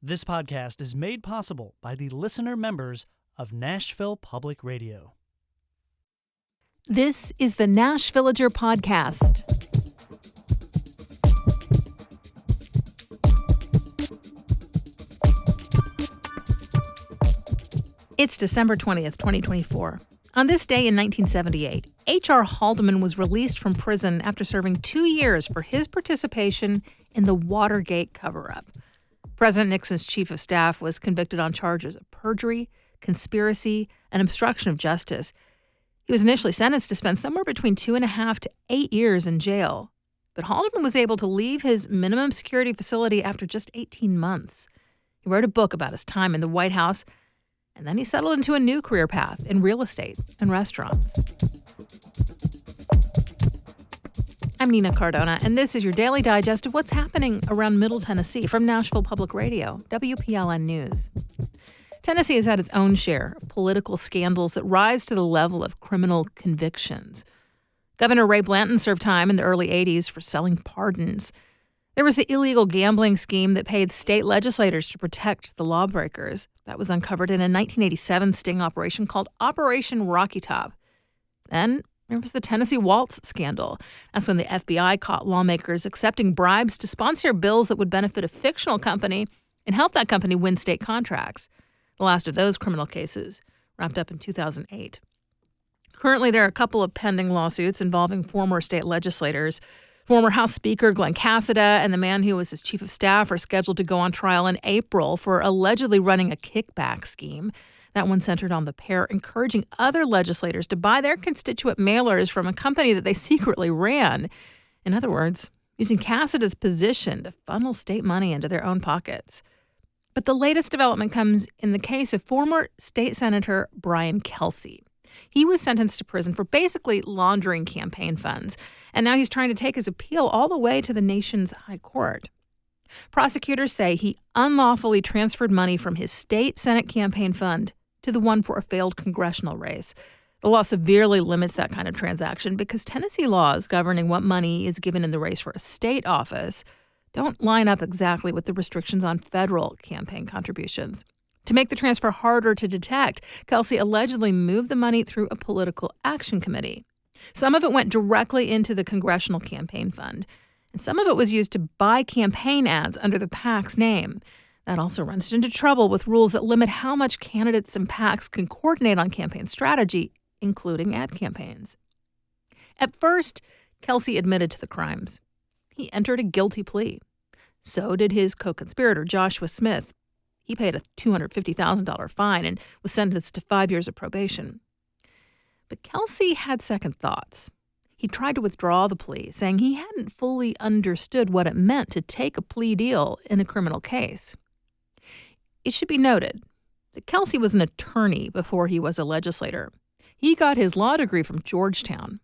This podcast is made possible by the listener members of Nashville Public Radio. This is the Nashvillager Podcast. It's December 20th, 2024. On this day in 1978, H.R. Haldeman was released from prison after serving 2 years for his participation in the Watergate cover-up. President Nixon's chief of staff was convicted on charges of perjury, conspiracy, and obstruction of justice. He was initially sentenced to spend somewhere between 2.5 to 8 years in jail. But Haldeman was able to leave his minimum security facility after just 18 months. He wrote a book about his time in the White House, and then he settled into a new career path in real estate and restaurants. I'm Nina Cardona, and this is your daily digest of what's happening around Middle Tennessee from Nashville Public Radio, WPLN News. Tennessee has had its own share of political scandals that rise to the level of criminal convictions. Governor Ray Blanton served time in the early 80s for selling pardons. There was the illegal gambling scheme that paid state legislators to protect the lawbreakers. That was uncovered in a 1987 sting operation called Operation Rocky Top. Then there was the Tennessee Waltz scandal. That's when the FBI caught lawmakers accepting bribes to sponsor bills that would benefit a fictional company and help that company win state contracts. The last of those criminal cases wrapped up in 2008. Currently, there are a couple of pending lawsuits involving former state legislators. Former House Speaker Glenn Cassida and the man who was his chief of staff are scheduled to go on trial in April for allegedly running a kickback scheme. That one centered on the pair encouraging other legislators to buy their constituent mailers from a company that they secretly ran. In other words, using Cassida's position to funnel state money into their own pockets. But the latest development comes in the case of former state Senator Brian Kelsey. He was sentenced to prison for basically laundering campaign funds, and now he's trying to take his appeal all the way to the nation's high court. Prosecutors say he unlawfully transferred money from his state Senate campaign fund to the one for a failed congressional race. The law severely limits that kind of transaction because Tennessee laws governing what money is given in the race for a state office don't line up exactly with the restrictions on federal campaign contributions. To make the transfer harder to detect, Kelsey allegedly moved the money through a political action committee. Some of it went directly into the congressional campaign fund, and some of it was used to buy campaign ads under the PAC's name. That also runs into trouble with rules that limit how much candidates and PACs can coordinate on campaign strategy, including ad campaigns. At first, Kelsey admitted to the crimes. He entered a guilty plea. So did his co-conspirator, Joshua Smith. He paid a $250,000 fine and was sentenced to 5 years of probation. But Kelsey had second thoughts. He tried to withdraw the plea, saying he hadn't fully understood what it meant to take a plea deal in a criminal case. It should be noted that Kelsey was an attorney before he was a legislator. He got his law degree from Georgetown.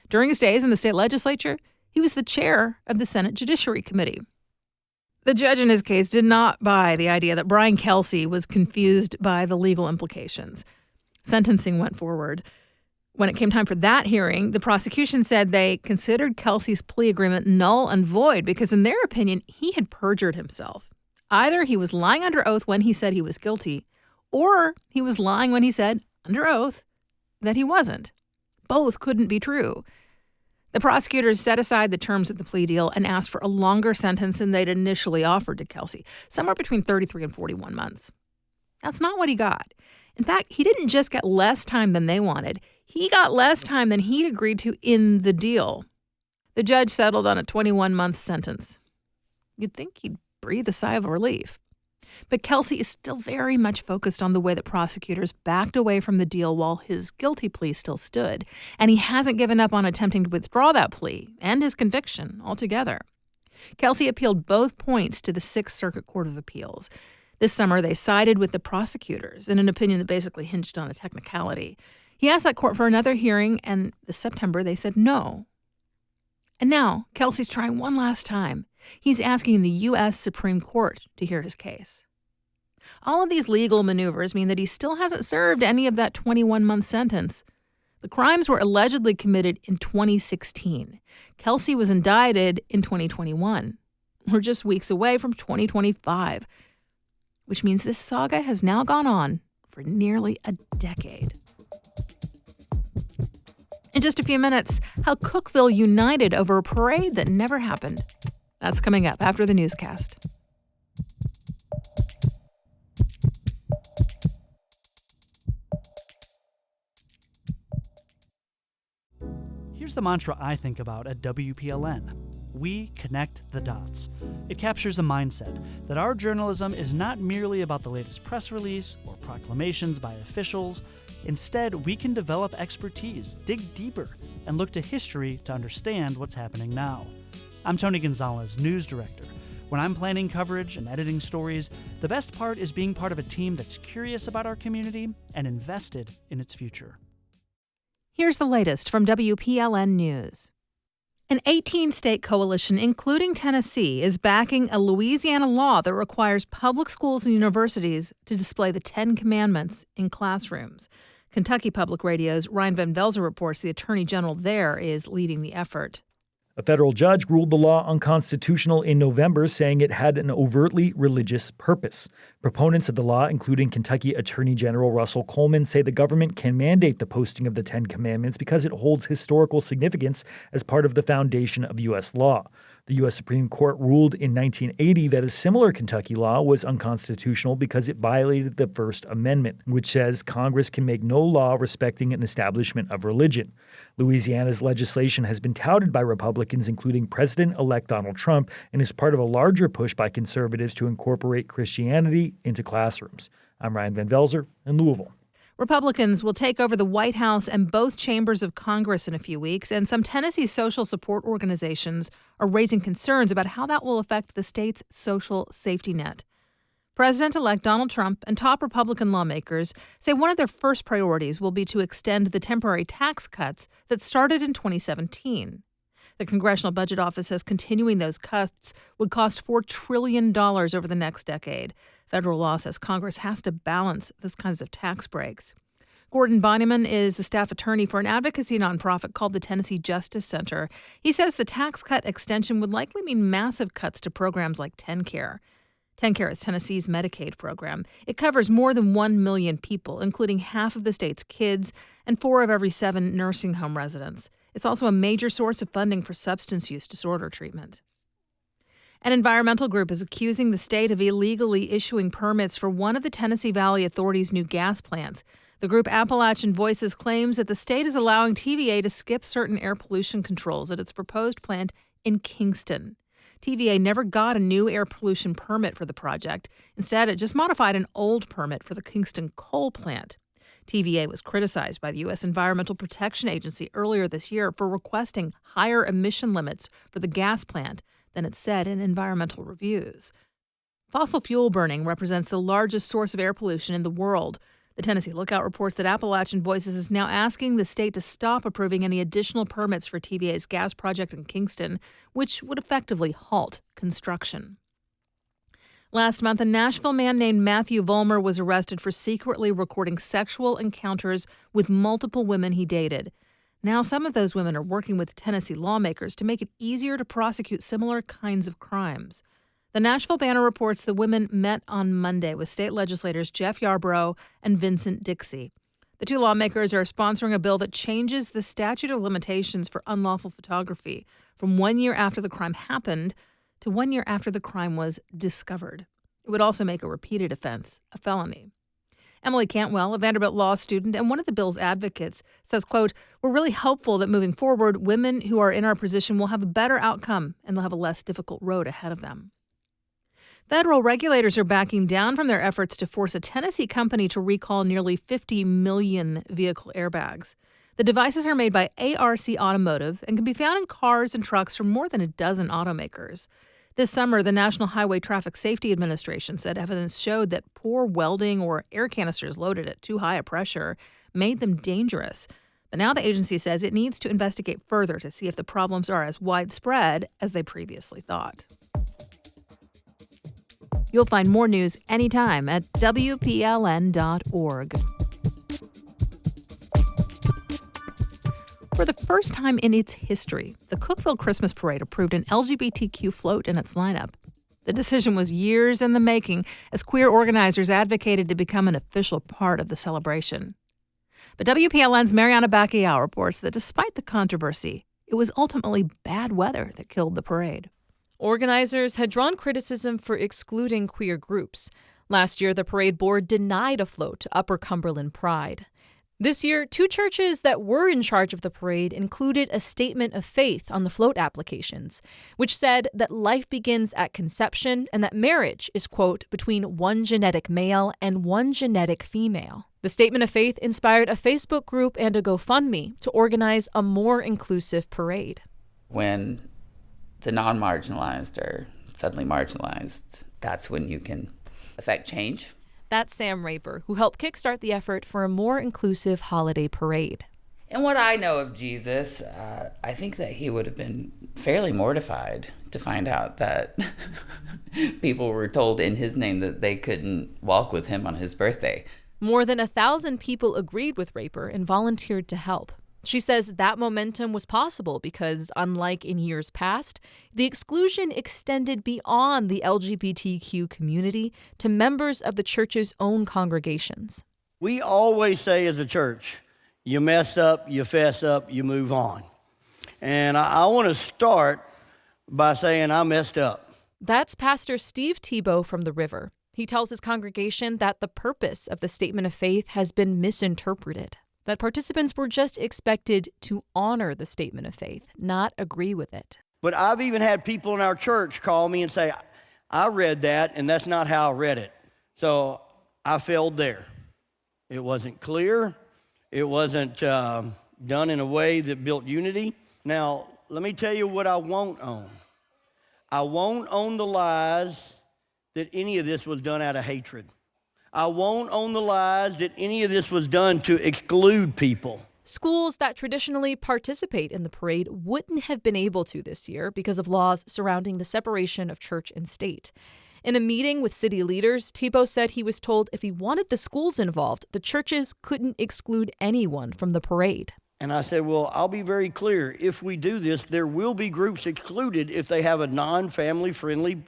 During his days in the state legislature, he was the chair of the Senate Judiciary Committee. The judge in his case did not buy the idea that Brian Kelsey was confused by the legal implications. Sentencing went forward. When it came time for that hearing, the prosecution said they considered Kelsey's plea agreement null and void because, in their opinion, he had perjured himself. Either he was lying under oath when he said he was guilty, or he was lying when he said, under oath, that he wasn't. Both couldn't be true. The prosecutors set aside the terms of the plea deal and asked for a longer sentence than they'd initially offered to Kelsey, somewhere between 33 and 41 months. That's not what he got. In fact, he didn't just get less time than they wanted. He got less time than he'd agreed to in the deal. The judge settled on a 21-month sentence. You'd think he'd breathe a sigh of relief. But Kelsey is still very much focused on the way that prosecutors backed away from the deal while his guilty plea still stood, and he hasn't given up on attempting to withdraw that plea and his conviction altogether. Kelsey appealed both points to the Sixth Circuit Court of Appeals. This summer, they sided with the prosecutors in an opinion that basically hinged on a technicality. He asked that court for another hearing, and this September they said no. And now, Kelsey's trying one last time. He's asking the U.S. Supreme Court to hear his case. All of these legal maneuvers mean that he still hasn't served any of that 21-month sentence. The crimes were allegedly committed in 2016. Kelsey was indicted in 2021. We're just weeks away from 2025. which means this saga has now gone on for nearly a decade. In just a few minutes, how Cookeville united over a parade that never happened. That's coming up after the newscast. Here's the mantra I think about at WPLN. We connect the dots. It captures a mindset that our journalism is not merely about the latest press release or proclamations by officials. Instead, we can develop expertise, dig deeper, and look to history to understand what's happening now. I'm Tony Gonzalez, news director. When I'm planning coverage and editing stories, the best part is being part of a team that's curious about our community and invested in its future. Here's the latest from WPLN News. An 18-state coalition, including Tennessee, is backing a Louisiana law that requires public schools and universities to display the Ten Commandments in classrooms. Kentucky Public Radio's Ryan Van Velzer reports the Attorney General there is leading the effort. A federal judge ruled the law unconstitutional in November, saying it had an overtly religious purpose. Proponents of the law, including Kentucky Attorney General Russell Coleman, say the government can mandate the posting of the Ten Commandments because it holds historical significance as part of the foundation of U.S. law. The U.S. Supreme Court ruled in 1980 that a similar Kentucky law was unconstitutional because it violated the First Amendment, which says Congress can make no law respecting an establishment of religion. Louisiana's legislation has been touted by Republicans, including President-elect Donald Trump, and is part of a larger push by conservatives to incorporate Christianity into classrooms. I'm Ryan Van Velzer in Louisville. Republicans will take over the White House and both chambers of Congress in a few weeks, and some Tennessee social support organizations are raising concerns about how that will affect the state's social safety net. President-elect Donald Trump and top Republican lawmakers say one of their first priorities will be to extend the temporary tax cuts that started in 2017. The Congressional Budget Office says continuing those cuts would cost $4 trillion over the next decade. Federal law says Congress has to balance those kinds of tax breaks. Gordon Bonneyman is the staff attorney for an advocacy nonprofit called the Tennessee Justice Center. He says the tax cut extension would likely mean massive cuts to programs like TennCare. TennCare is Tennessee's Medicaid program. It covers more than 1 million people, including half of the state's kids and 4 of every 7 nursing home residents. It's also a major source of funding for substance use disorder treatment. An environmental group is accusing the state of illegally issuing permits for one of the Tennessee Valley Authority's new gas plants. The group Appalachian Voices claims that the state is allowing TVA to skip certain air pollution controls at its proposed plant in Kingston. TVA never got a new air pollution permit for the project. Instead, it just modified an old permit for the Kingston coal plant. TVA was criticized by the U.S. Environmental Protection Agency earlier this year for requesting higher emission limits for the gas plant than it said in environmental reviews. Fossil fuel burning represents the largest source of air pollution in the world. The Tennessee Lookout reports that Appalachian Voices is now asking the state to stop approving any additional permits for TVA's gas project in Kingston, which would effectively halt construction. Last month, a Nashville man named Matthew Vollmer was arrested for secretly recording sexual encounters with multiple women he dated. Now, some of those women are working with Tennessee lawmakers to make it easier to prosecute similar kinds of crimes. The Nashville Banner reports the women met on Monday with state legislators Jeff Yarbrough and Vincent Dixie. The two lawmakers are sponsoring a bill that changes the statute of limitations for unlawful photography from 1 year after the crime happened to 1 year after the crime was discovered. It would also make a repeated offense a felony. Emily Cantwell, a Vanderbilt law student and one of the bill's advocates, says, quote, "We're really hopeful that moving forward, women who are in our position will have a better outcome and they'll have a less difficult road ahead of them." Federal regulators are backing down from their efforts to force a Tennessee company to recall nearly 50 million vehicle airbags. The devices are made by ARC Automotive and can be found in cars and trucks from more than a dozen automakers. This summer, the National Highway Traffic Safety Administration said evidence showed that poor welding or air canisters loaded at too high a pressure made them dangerous. But now the agency says it needs to investigate further to see if the problems are as widespread as they previously thought. You'll find more news anytime at WPLN.org. For the first time in its history, the Cookeville Christmas Parade approved an LGBTQ float in its lineup. The decision was years in the making as queer organizers advocated to become an official part of the celebration. But WPLN's Mariana Bacchiao reports that despite the controversy, it was ultimately bad weather that killed the parade. Organizers had drawn criticism for excluding queer groups. Last year, the parade board denied a float to Upper Cumberland Pride. This year, 2 churches that were in charge of the parade included a statement of faith on the float applications, which said that life begins at conception and that marriage is, quote, between one genetic male and one genetic female. The statement of faith inspired a Facebook group and a GoFundMe to organize a more inclusive parade. When the non-marginalized are suddenly marginalized, that's when you can affect change. That's Sam Raper, who helped kickstart the effort for a more inclusive holiday parade. And what I know of Jesus, I think that he would have been fairly mortified to find out that people were told in his name that they couldn't walk with him on his birthday. More than 1,000 people agreed with Raper and volunteered to help. She says that momentum was possible because, unlike in years past, the exclusion extended beyond the LGBTQ community to members of the church's own congregations. We always say as a church, you mess up, you fess up, you move on. And I want to start by saying I messed up. That's Pastor Steve Tebow from the River. He tells his congregation that the purpose of the statement of faith has been misinterpreted, that participants were just expected to honor the statement of faith, not agree with it. But I've even had people in our church call me and say, I read that, and that's not how I read it. So I failed there. It wasn't clear. It wasn't done in a way that built unity. Now, let me tell you what I won't own. I won't own the lies that any of this was done out of hatred. I won't own the lies that any of this was done to exclude people. Schools that traditionally participate in the parade wouldn't have been able to this year because of laws surrounding the separation of church and state. In a meeting with city leaders, Tebow said he was told if he wanted the schools involved, the churches couldn't exclude anyone from the parade. And I said, well, I'll be very clear. If we do this, there will be groups excluded if they have a non-family friendly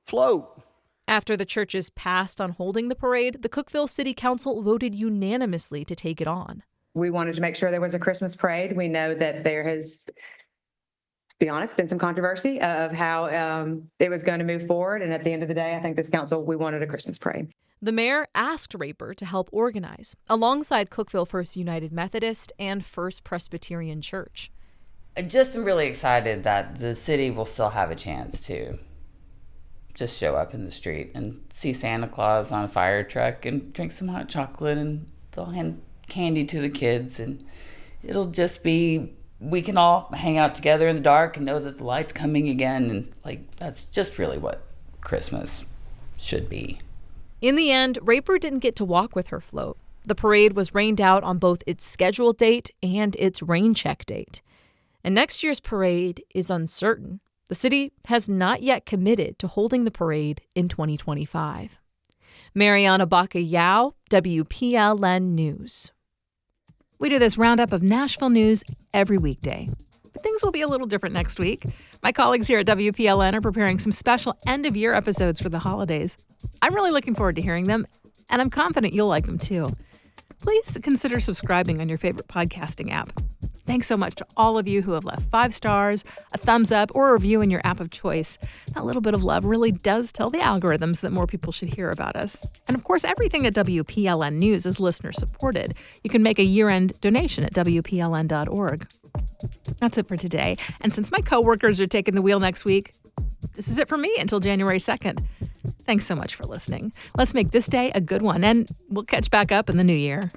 float. After the churches passed on holding the parade, the Cookeville City Council voted unanimously to take it on. We wanted to make sure there was a Christmas parade. We know that there has, to be honest, been some controversy of how it was going to move forward. And at the end of the day, I think this council, we wanted a Christmas parade. The mayor asked Raper to help organize, alongside Cookeville First United Methodist and First Presbyterian Church. I just am really excited that the city will still have a chance to just show up in the street and see Santa Claus on a fire truck and drink some hot chocolate, and they'll hand candy to the kids, and it'll just be, we can all hang out together in the dark and know that the light's coming again, and that's just really what Christmas should be. In the end, Raper didn't get to walk with her float. The parade was rained out on both its scheduled date and its rain check date. And next year's parade is uncertain. The city has not yet committed to holding the parade in 2025. Mariana Bacchiao, WPLN News. We do this roundup of Nashville news every weekday. But things will be a little different next week. My colleagues here at WPLN are preparing some special end-of-year episodes for the holidays. I'm really looking forward to hearing them, and I'm confident you'll like them too. Please consider subscribing on your favorite podcasting app. Thanks so much to all of you who have left 5 stars, a thumbs up, or a review in your app of choice. That little bit of love really does tell the algorithms that more people should hear about us. And of course, everything at WPLN News is listener-supported. You can make a year-end donation at WPLN.org. That's it for today. And since my coworkers are taking the wheel next week, this is it for me until January 2nd. Thanks so much for listening. Let's make this day a good one, and we'll catch back up in the new year.